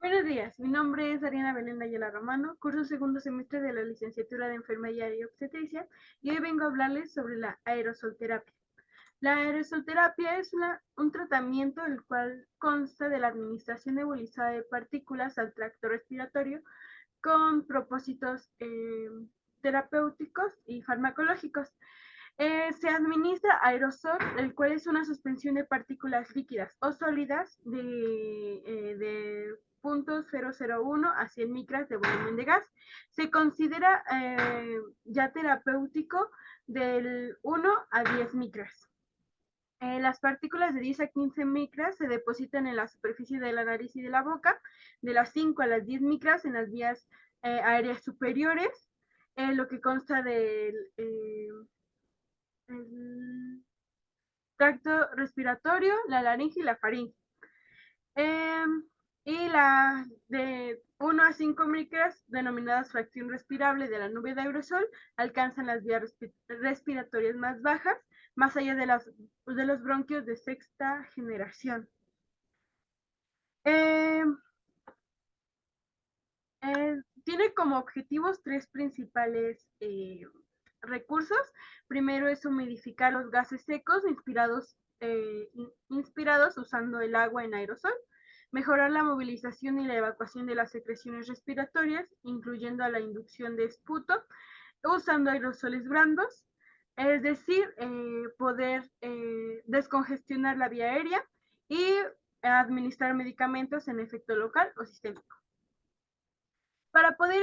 Buenos días, mi nombre es Ariana Belén Ayala Romano, curso segundo semestre de la licenciatura de Enfermería y Obstetricia y hoy vengo a hablarles sobre la aerosolterapia. La aerosolterapia es un tratamiento el cual consta de la administración nebulizada de partículas al tracto respiratorio con propósitos terapéuticos y farmacológicos. Se administra aerosol, el cual es una suspensión de partículas líquidas o sólidas de 0.001 a 100 micras de volumen de gas. Se considera ya terapéutico del 1 a 10 micras. Las partículas de 10 a 15 micras se depositan en la superficie de la nariz y de la boca, de las 5 a las 10 micras en las vías aéreas superiores, lo que consta del el tracto respiratorio, la laringe y la faringe. Eh, y la de 1 a 5 micras, denominadas fracción respirable de la nube de aerosol, alcanzan las vías respiratorias más bajas, más allá de los bronquios de sexta generación. Eh, Tiene como objetivos tres principales recursos. Primero es humidificar los gases secos inspirados usando el agua en aerosol, mejorar la movilización y la evacuación de las secreciones respiratorias, incluyendo a la inducción de esputo, usando aerosoles blandos, es decir, poder descongestionar la vía aérea y administrar medicamentos en efecto local o sistémico. Para poder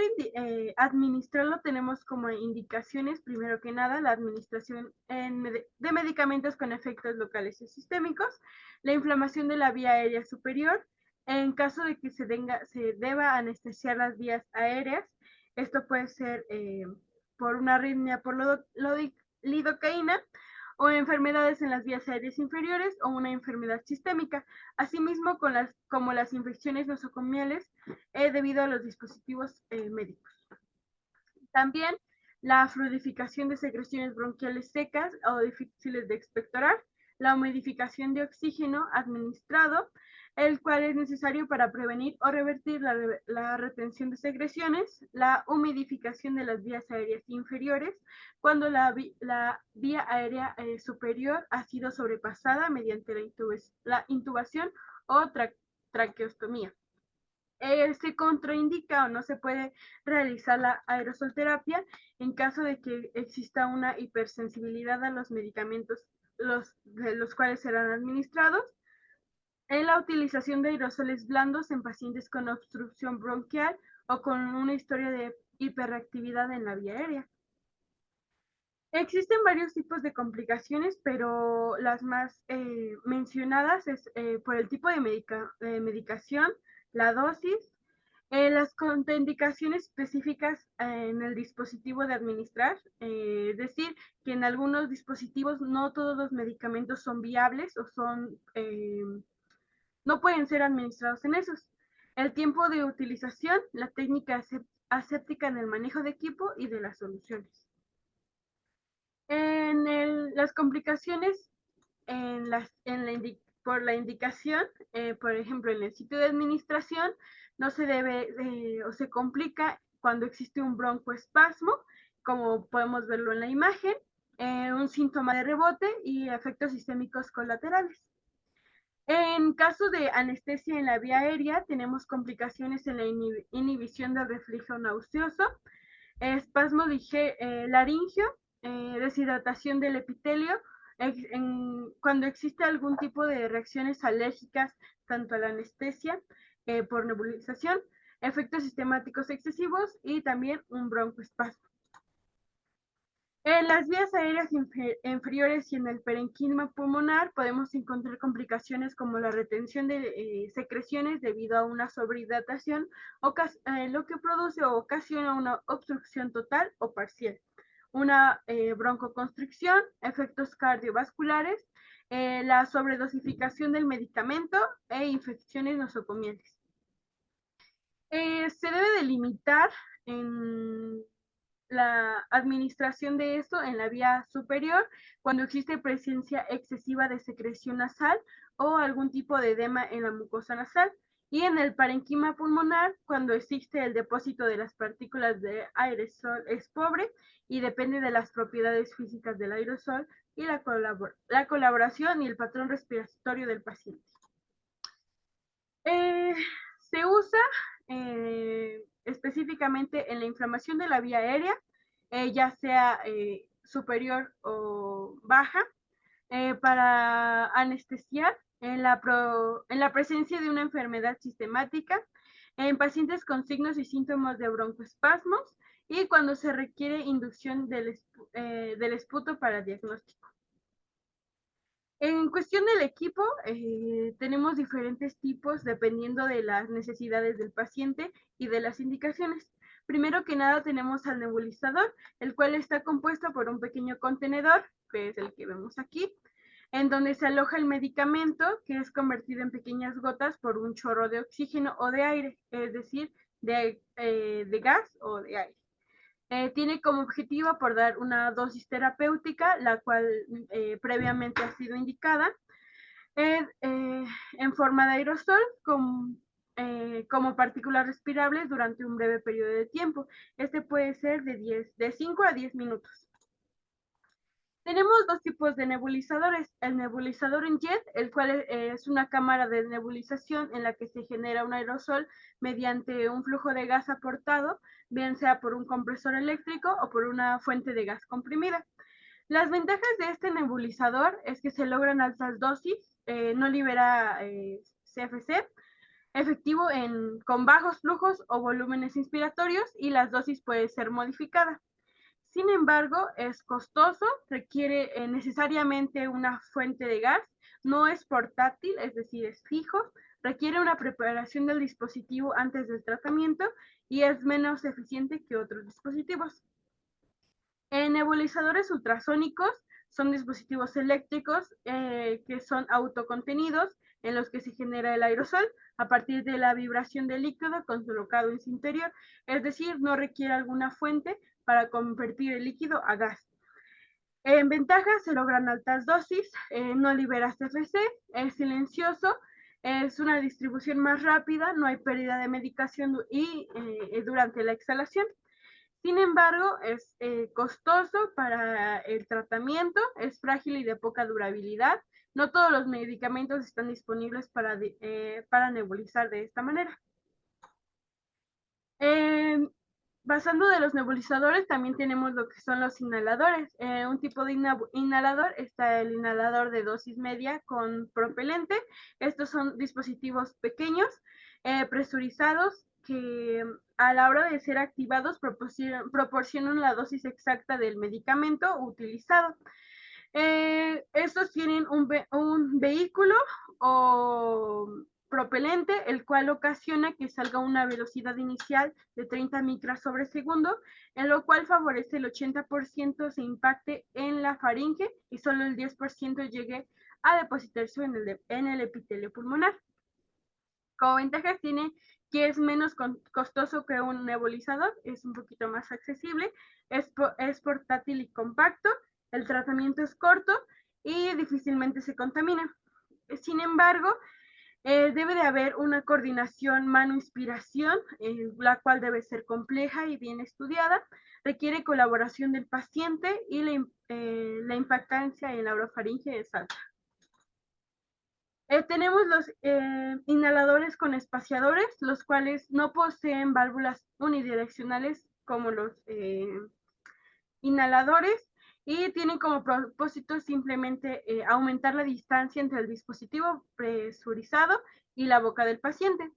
administrarlo tenemos como indicaciones, primero que nada, la administración de medicamentos con efectos locales y sistémicos, la inflamación de la vía aérea superior, en caso de que se deba anestesiar las vías aéreas, esto puede ser por una arritmia por lidocaína, o enfermedades en las vías aéreas inferiores o una enfermedad sistémica, asimismo como las infecciones nosocomiales debido a los dispositivos médicos. También la fluidificación de secreciones bronquiales secas o difíciles de expectorar, la humidificación de oxígeno administrado, el cual es necesario para prevenir o revertir la retención de secreciones, la humidificación de las vías aéreas inferiores, cuando la vía aérea superior ha sido sobrepasada mediante la intubación o traqueostomía. Se contraindica o no se puede realizar la aerosolterapia en caso de que exista una hipersensibilidad a los medicamentos de los cuales serán administrados, en la utilización de aerosoles blandos en pacientes con obstrucción bronquial o con una historia de hiperreactividad en la vía aérea. Existen varios tipos de complicaciones, pero las más mencionadas es por el tipo de medicación, la dosis, las contraindicaciones específicas en el dispositivo de administrar, es decir, que en algunos dispositivos no todos los medicamentos son viables o no pueden ser administrados en esos. El tiempo de utilización, la técnica aséptica en el manejo de equipo y de las soluciones. Las complicaciones por la indicación, por ejemplo, en el sitio de administración, no se debe o se complica cuando existe un broncoespasmo, como podemos verlo en la imagen, un síntoma de rebote y efectos sistémicos colaterales. En caso de anestesia en la vía aérea, tenemos complicaciones en la inhibición del reflejo nauseoso, espasmo laringio, deshidratación del epitelio, cuando existe algún tipo de reacciones alérgicas tanto a la anestesia por nebulización, efectos sistemáticos excesivos y también un broncoespasmo. En las vías aéreas inferiores y en el parenquima pulmonar podemos encontrar complicaciones como la retención de secreciones debido a una sobrehidratación, lo que produce o ocasiona una obstrucción total o parcial, una broncoconstricción, efectos cardiovasculares, la sobredosificación del medicamento e infecciones nosocomiales. Se debe delimitar en la administración de esto en la vía superior cuando existe presencia excesiva de secreción nasal o algún tipo de edema en la mucosa nasal, Y en el parenquima pulmonar, cuando existe el depósito de las partículas de aerosol, es pobre y depende de las propiedades físicas del aerosol y la colaboración y el patrón respiratorio del paciente. Se usa específicamente en la inflamación de la vía aérea, ya sea superior o baja, para anestesiar en la presencia de una enfermedad sistemática, en pacientes con signos y síntomas de broncoespasmos y cuando se requiere inducción del esputo para diagnóstico. En cuestión del equipo, tenemos diferentes tipos dependiendo de las necesidades del paciente y de las indicaciones. Primero que nada tenemos al nebulizador, el cual está compuesto por un pequeño contenedor, que es el que vemos aquí, en donde se aloja el medicamento, que es convertido en pequeñas gotas por un chorro de oxígeno o de aire, es decir, de gas o de aire. Tiene como objetivo abordar una dosis terapéutica, la cual previamente ha sido indicada, en forma de aerosol como partículas respirables durante un breve periodo de tiempo. Este puede ser de 5 a 10 minutos. Tenemos dos tipos de nebulizadores. El nebulizador en jet, el cual es una cámara de nebulización en la que se genera un aerosol mediante un flujo de gas aportado, bien sea por un compresor eléctrico o por una fuente de gas comprimida. Las ventajas de este nebulizador es que se logran altas dosis, no libera CFC, efectivo con bajos flujos o volúmenes inspiratorios y las dosis puede ser modificada. Sin embargo, es costoso, requiere necesariamente una fuente de gas, no es portátil, es decir, es fijo, requiere una preparación del dispositivo antes del tratamiento y es menos eficiente que otros dispositivos. Nebulizadores ultrasónicos son dispositivos eléctricos que son autocontenidos en los que se genera el aerosol a partir de la vibración del líquido colocado en su interior, es decir, no requiere alguna fuente para convertir el líquido a gas. En ventajas se logran altas dosis, no libera CFC, es silencioso, es una distribución más rápida, no hay pérdida de medicación y durante la exhalación. Sin embargo, es costoso para el tratamiento, es frágil y de poca durabilidad. No todos los medicamentos están disponibles para nebulizar de esta manera. Pasando de los nebulizadores, también tenemos lo que son los inhaladores. Un tipo de inhalador está el inhalador de dosis media con propelente. Estos son dispositivos pequeños, presurizados, que a la hora de ser activados proporcionan la dosis exacta del medicamento utilizado. Estos tienen un vehículo o propelente, el cual ocasiona que salga una velocidad inicial de 30 micras sobre segundo, en lo cual favorece el 80% se impacte en la faringe y solo el 10% llegue a depositarse en el epitelio pulmonar. Como ventajas tiene que es menos costoso que un nebulizador, es un poquito más accesible, es portátil y compacto, el tratamiento es corto y difícilmente se contamina. Sin embargo, debe de haber una coordinación mano-inspiración, la cual debe ser compleja y bien estudiada, requiere colaboración del paciente y la impactancia en la orofaringe es alta. Tenemos los inhaladores con espaciadores, los cuales no poseen válvulas unidireccionales como los inhaladores y tienen como propósito simplemente aumentar la distancia entre el dispositivo presurizado y la boca del paciente.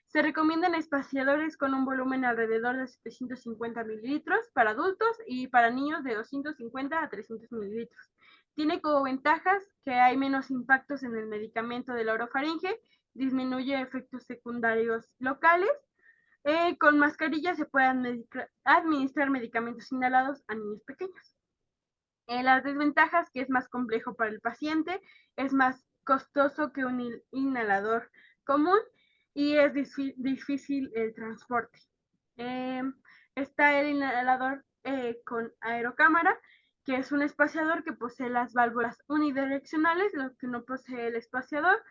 Se recomiendan espaciadores con un volumen alrededor de 750 mililitros para adultos y para niños de 250 a 300 mililitros. Tiene como ventajas que hay menos impactos en el medicamento de la orofaringe, disminuye efectos secundarios locales. Con mascarilla se pueden administrar medicamentos inhalados a niños pequeños. Las desventajas, que es más complejo para el paciente, es más costoso que un inhalador común y es difícil el transporte. Está el inhalador con aerocámara, que es un espaciador que posee las válvulas unidireccionales, lo que no posee el espaciador,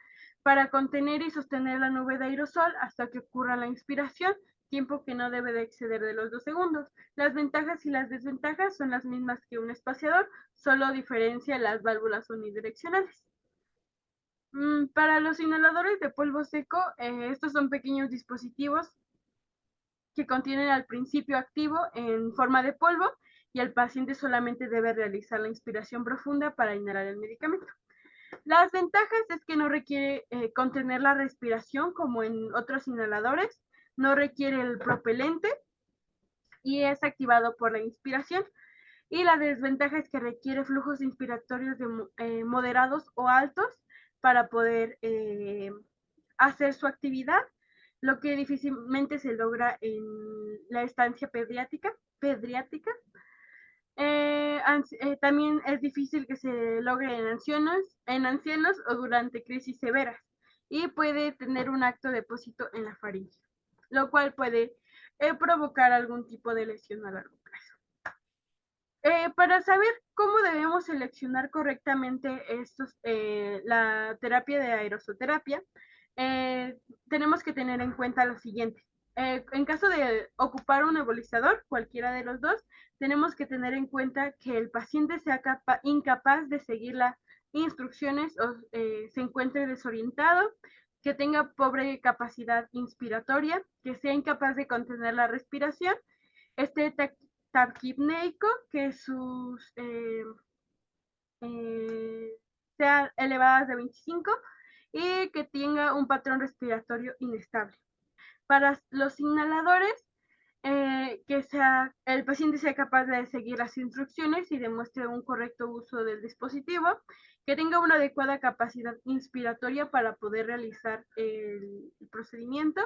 para contener y sostener la nube de aerosol hasta que ocurra la inspiración, tiempo que no debe de exceder de los 2 segundos. Las ventajas y las desventajas son las mismas que un espaciador, solo diferencia las válvulas unidireccionales. Para los inhaladores de polvo seco, estos son pequeños dispositivos que contienen al principio activo en forma de polvo y el paciente solamente debe realizar la inspiración profunda para inhalar el medicamento. Las ventajas es que no requiere contener la respiración como en otros inhaladores, no requiere el propelente y es activado por la inspiración. Y la desventaja es que requiere flujos inspiratorios moderados o altos para poder hacer su actividad, lo que difícilmente se logra en la estancia pediátrica. También es difícil que se logre en ancianos o durante crisis severas y puede tener un acto depósito en la faringe, lo cual puede provocar algún tipo de lesión a largo plazo. Para saber cómo debemos seleccionar correctamente la terapia de aerosoterapia, tenemos que tener en cuenta lo siguiente. En caso de ocupar un nebulizador, cualquiera de los dos, tenemos que tener en cuenta que el paciente sea incapaz de seguir las instrucciones o se encuentre desorientado, que tenga pobre capacidad inspiratoria, que sea incapaz de contener la respiración, esté taquipneico, que sus sean elevadas de 25 y que tenga un patrón respiratorio inestable. Para los inhaladores, que el paciente sea capaz de seguir las instrucciones y demuestre un correcto uso del dispositivo, que tenga una adecuada capacidad inspiratoria para poder realizar el procedimiento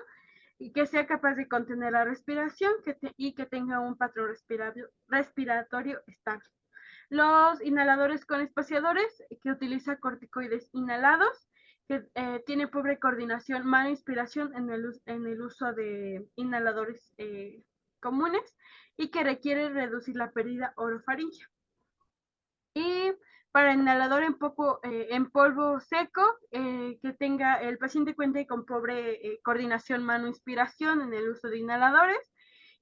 y que sea capaz de contener la respiración y que tenga un patrón respiratorio estable. Los inhaladores con espaciadores, que utiliza corticoides inhalados, que tiene pobre coordinación, mala inspiración en el uso de inhaladores comunes y que requiere reducir la pérdida orofaringea. Y para inhalador en polvo seco, que tenga el paciente cuente con pobre coordinación mano-inspiración en el uso de inhaladores,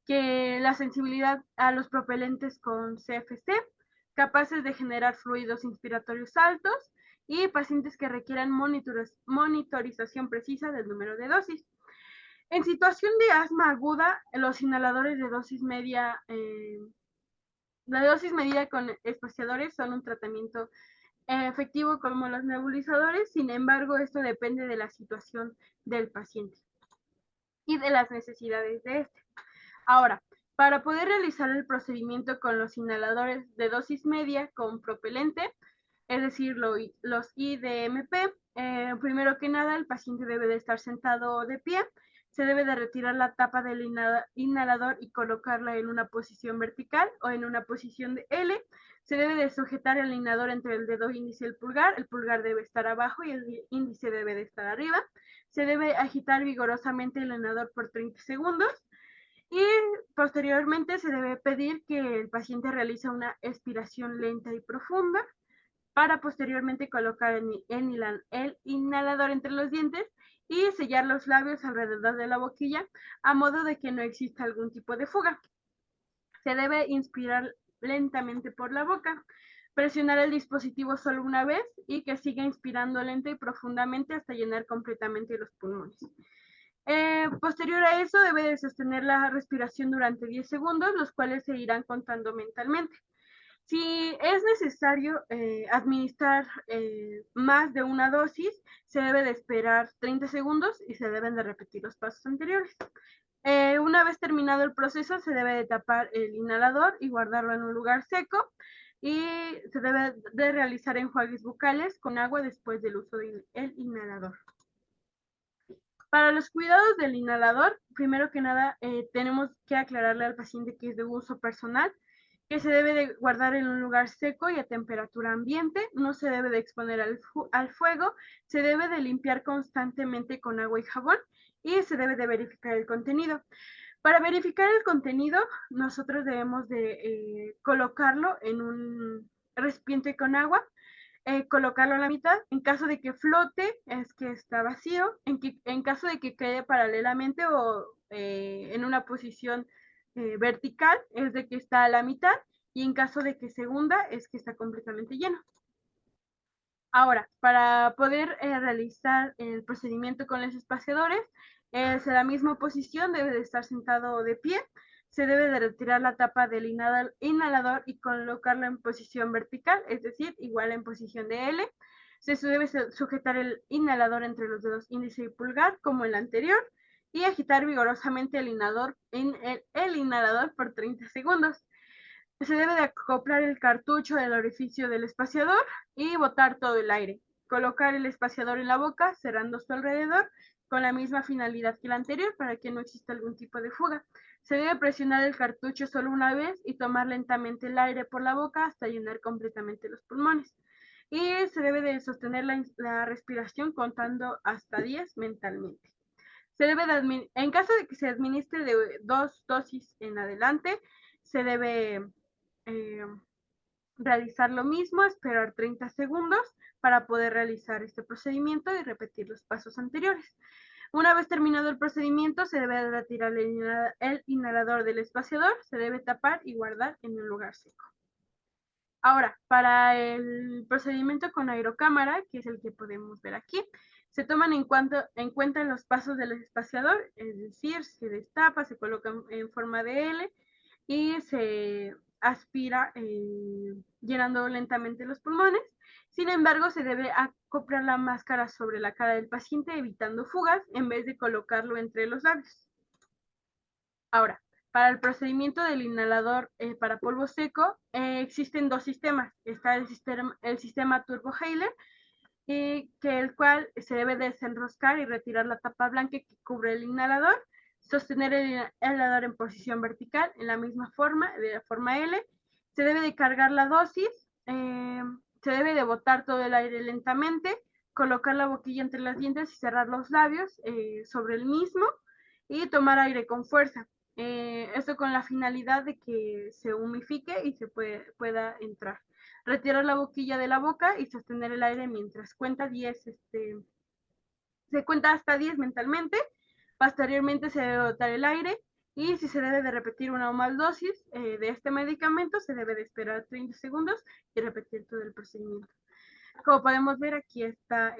que la sensibilidad a los propelentes con CFC, capaces de generar fluidos inspiratorios altos y pacientes que requieran monitorización precisa del número de dosis. En situación de asma aguda, los inhaladores de dosis media la dosis medida con espaciadores son un tratamiento efectivo como los nebulizadores, sin embargo, esto depende de la situación del paciente y de las necesidades de este. Ahora, para poder realizar el procedimiento con los inhaladores de dosis media con propelente, es decir, los IDMP, primero que nada, el paciente debe de estar sentado de pie, se debe de retirar la tapa del inhalador y colocarla en una posición vertical o en una posición de L. Se debe de sujetar el inhalador entre el dedo índice y el pulgar debe estar abajo y el índice debe de estar arriba. Se debe agitar vigorosamente el inhalador por 30 segundos y posteriormente se debe pedir que el paciente realice una expiración lenta y profunda para posteriormente colocar el inhalador entre los dientes y sellar los labios alrededor de la boquilla a modo de que no exista algún tipo de fuga. Se debe inspirar lentamente por la boca, presionar el dispositivo solo una vez y que siga inspirando lenta y profundamente hasta llenar completamente los pulmones. Posterior a eso debe de sostener la respiración durante 10 segundos, los cuales se irán contando mentalmente. Si es necesario administrar más de una dosis, se debe de esperar 30 segundos y se deben de repetir los pasos anteriores. Una vez terminado el proceso, se debe de tapar el inhalador y guardarlo en un lugar seco y se debe de realizar enjuagues bucales con agua después del uso del inhalador. Para los cuidados del inhalador, primero que nada, tenemos que aclararle al paciente que es de uso personal, que se debe de guardar en un lugar seco y a temperatura ambiente, no se debe de exponer al fuego, se debe de limpiar constantemente con agua y jabón y se debe de verificar el contenido. Para verificar el contenido, nosotros debemos de colocarlo en un recipiente con agua, colocarlo a la mitad. En caso de que flote, es que está vacío. En caso de que quede paralelamente o en una posición vertical, es de que está a la mitad. Y en caso de que se hunda, es que está completamente lleno. Ahora, para poder realizar el procedimiento con los espaciadores, es en la misma posición, debe de estar sentado de pie. Se debe de retirar la tapa del inhalador y colocarlo en posición vertical, es decir, igual en posición de L. Se debe sujetar el inhalador entre los dedos índice y pulgar, como el anterior, y agitar vigorosamente el inhalador por 30 segundos. Se debe de acoplar el cartucho del orificio del espaciador y botar todo el aire. Colocar el espaciador en la boca, cerrando su alrededor, con la misma finalidad que el anterior, para que no exista algún tipo de fuga. Se debe presionar el cartucho solo una vez y tomar lentamente el aire por la boca hasta llenar completamente los pulmones. Y se debe de sostener la respiración contando hasta 10 mentalmente. En caso de que se administre de 2 dosis en adelante, se debe eh, realizar lo mismo, esperar 30 segundos para poder realizar este procedimiento y repetir los pasos anteriores. Una vez terminado el procedimiento, se debe retirar el inhalador del espaciador, se debe tapar y guardar en un lugar seco. Ahora, para el procedimiento con aerocámara, que es el que podemos ver aquí, se toman en cuenta los pasos del espaciador, es decir, se destapa, se coloca en forma de L y se aspira llenando lentamente los pulmones. Sin embargo, se debe acoplar la máscara sobre la cara del paciente evitando fugas en vez de colocarlo entre los labios. Ahora, para el procedimiento del inhalador para polvo seco, existen dos sistemas. Está el sistema Turbohaler, que el cual se debe desenroscar y retirar la tapa blanca que cubre el inhalador, sostener el inhalador en posición vertical en la misma forma, de la forma L, se debe de cargar la dosis, se debe de botar todo el aire lentamente, colocar la boquilla entre los dientes y cerrar los labios sobre el mismo y tomar aire con fuerza. Esto con la finalidad de que se humifique y se pueda entrar. Retirar la boquilla de la boca y sostener el aire mientras cuenta 10, se cuenta hasta 10 mentalmente. Posteriormente se debe botar el aire y si se debe de repetir una o más dosis de este medicamento, se debe de esperar 30 segundos y repetir todo el procedimiento. Como podemos ver, aquí está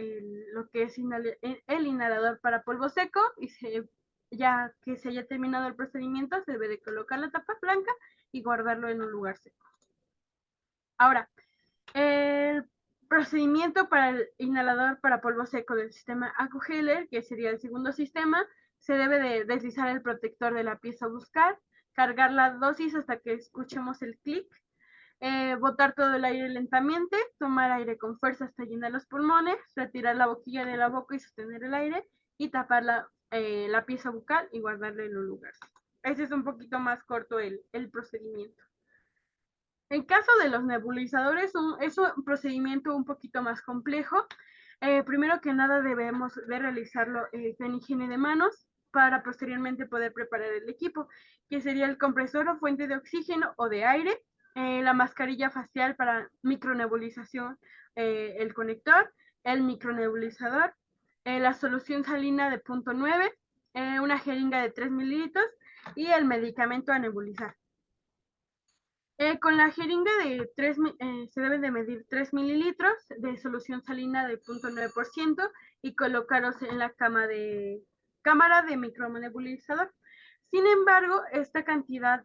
lo que es el inhalador para polvo seco y ya que se haya terminado el procedimiento, se debe de colocar la tapa blanca y guardarlo en un lugar seco. Ahora, el procedimiento para el inhalador para polvo seco del sistema AcuHealer, que sería el segundo sistema, se debe de deslizar el protector de la pieza a buscar, cargar la dosis hasta que escuchemos el clic, botar todo el aire lentamente, tomar aire con fuerza hasta llenar los pulmones, retirar la boquilla de la boca y sostener el aire y tapar la pieza bucal y guardarla en un lugar. Ese es un poquito más corto el procedimiento. En caso de los nebulizadores, es un procedimiento un poquito más complejo. Primero que nada debemos de realizarlo con higiene de manos para posteriormente poder preparar el equipo, que sería el compresor o fuente de oxígeno o de aire, la mascarilla facial para micronebulización, el conector, el micronebulizador, la solución salina de 0.9, una jeringa de 3 mililitros y el medicamento a nebulizar. Con la jeringa de 3, se deben de medir 3 mililitros de solución salina de 0.9% y colocarlos en la cámara de micronebulizador. Sin embargo, esta cantidad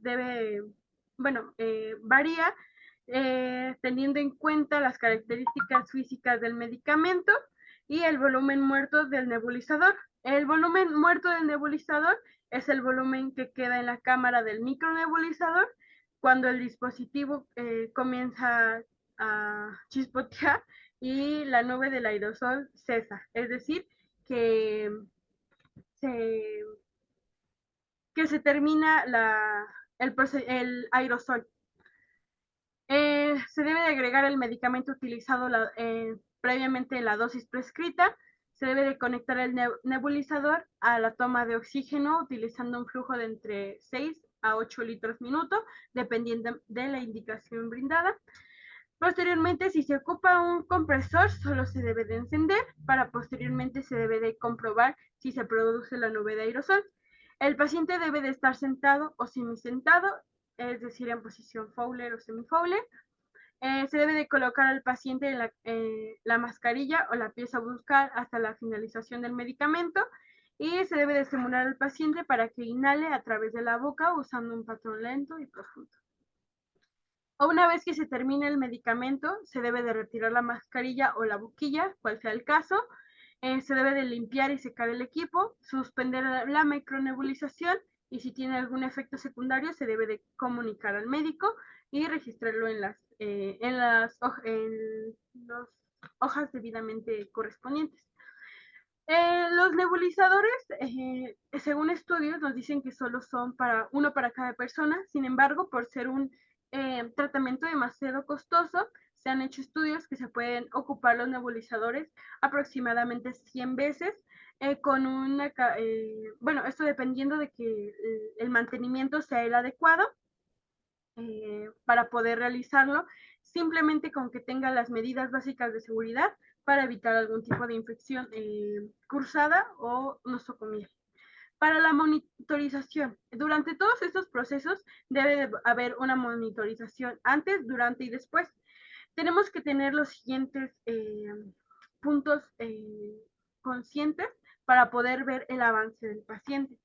varía teniendo en cuenta las características físicas del medicamento y el volumen muerto del nebulizador. El volumen muerto del nebulizador es el volumen que queda en la cámara del micronebulizador cuando el dispositivo comienza a chispotear y la nube del aerosol cesa. Es decir, se, se termina el aerosol. Se debe de agregar el medicamento utilizado previamente en la dosis prescrita. Se debe de conectar el nebulizador a la toma de oxígeno utilizando un flujo de entre 6 a 8 litros minuto, dependiendo de la indicación brindada. Posteriormente, si se ocupa un compresor, solo se debe de encender, para posteriormente se debe de comprobar si se produce la nube de aerosol. El paciente debe de estar sentado o semisentado, es decir, en posición Fowler o semi-Fowler. Se debe de colocar al paciente en la mascarilla o la pieza bucal hasta la finalización del medicamento y se debe de estimular al paciente para que inhale a través de la boca usando un patrón lento y profundo. O una vez que se termine el medicamento, se debe de retirar la mascarilla o la boquilla, cual sea el caso. Se debe de limpiar y secar el equipo, suspender la micronebulización y si tiene algún efecto secundario se debe de comunicar al médico y registrarlo en las hojas debidamente correspondientes. Los nebulizadores, según estudios, nos dicen que solo son uno para cada persona. Sin embargo, por ser un tratamiento demasiado costoso, se han hecho estudios que se pueden ocupar los nebulizadores aproximadamente 100 veces con bueno, esto dependiendo de que el mantenimiento sea el adecuado para poder realizarlo, simplemente con que tenga las medidas básicas de seguridad para evitar algún tipo de infección cursada o nosocomial. Para la monitorización, durante todos estos procesos debe de haber una monitorización antes, durante y después. Tenemos que tener los siguientes puntos conscientes para poder ver el avance del paciente.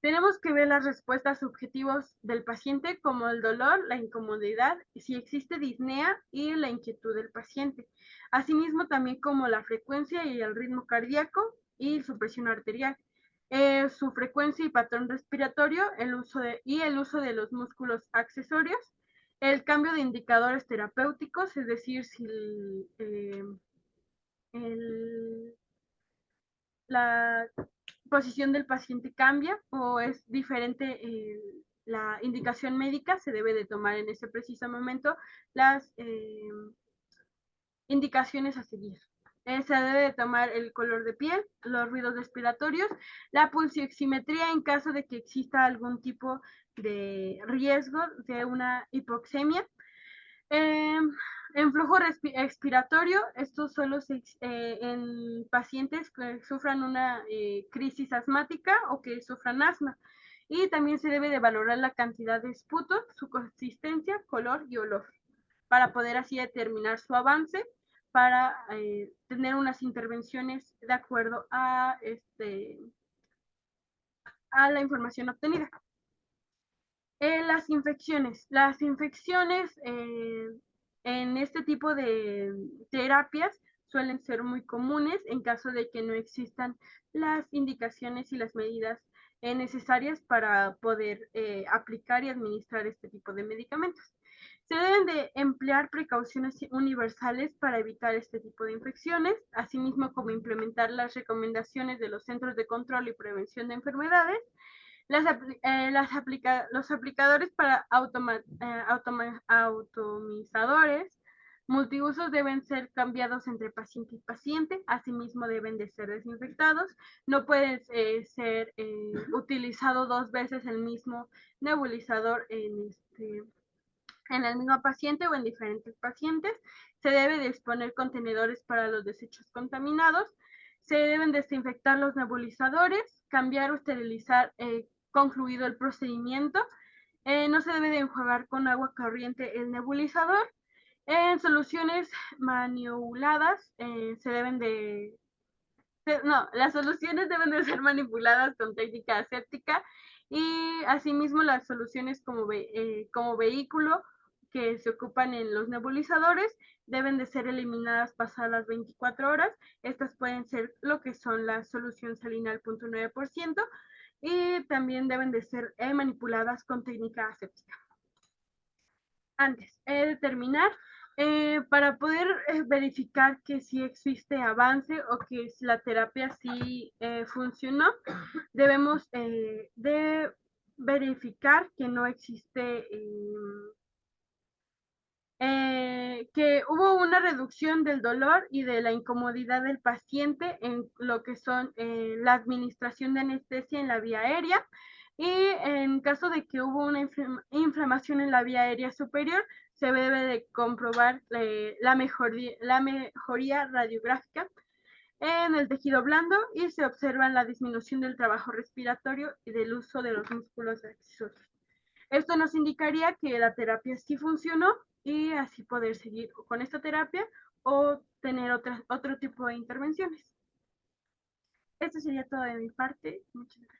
Tenemos que ver las respuestas objetivos del paciente como el dolor, la incomodidad, si existe disnea y la inquietud del paciente. Asimismo también como la frecuencia y el ritmo cardíaco y su presión arterial. Su frecuencia y patrón respiratorio, el uso de los músculos accesorios, el cambio de indicadores terapéuticos, es decir, si la posición del paciente cambia o es diferente la indicación médica, se debe de tomar en ese preciso momento las indicaciones a seguir. Se debe de tomar el color de piel, los ruidos respiratorios, la pulsioximetría en caso de que exista algún tipo de riesgo de una hipoxemia. En flujo expiratorio, esto solo en pacientes que sufran una crisis asmática o que sufran asma. Y también se debe de valorar la cantidad de esputo, su consistencia, color y olor, para poder así determinar su avance, para tener unas intervenciones de acuerdo a la información obtenida. Las infecciones en este tipo de terapias suelen ser muy comunes en caso de que no existan las indicaciones y las medidas necesarias para poder aplicar y administrar este tipo de medicamentos. Se deben de emplear precauciones universales para evitar este tipo de infecciones, asimismo como implementar las recomendaciones de los Centros de Control y Prevención de Enfermedades. Los aplicadores para automizadores multiusos deben ser cambiados entre paciente y paciente, asimismo deben de ser desinfectados, no puede ser utilizado 2 veces el mismo nebulizador en el mismo paciente o en diferentes pacientes, se debe de disponer contenedores para los desechos contaminados, se deben desinfectar los nebulizadores, cambiar o esterilizar concluido el procedimiento, no se debe de enjuagar con agua corriente el nebulizador, en soluciones manipuladas las soluciones deben de ser manipuladas con técnica aséptica y asimismo las soluciones como vehículo que se ocupan en los nebulizadores deben de ser eliminadas pasadas las 24 horas. Estas pueden ser lo que son la solución salina al 0.9% y también deben de ser manipuladas con técnica aséptica. Antes de terminar, para poder verificar que sí existe avance o que la terapia sí funcionó, debemos de verificar que no existe, que hubo una reducción del dolor y de la incomodidad del paciente en lo que son la administración de anestesia en la vía aérea. Y en caso de que hubo una inflamación en la vía aérea superior, se debe de comprobar la mejoría radiográfica en el tejido blando y se observa la disminución del trabajo respiratorio y del uso de los músculos accesorios. Esto nos indicaría que la terapia sí funcionó y así poder seguir con esta terapia o tener otro tipo de intervenciones. Esto sería todo de mi parte. Muchas gracias.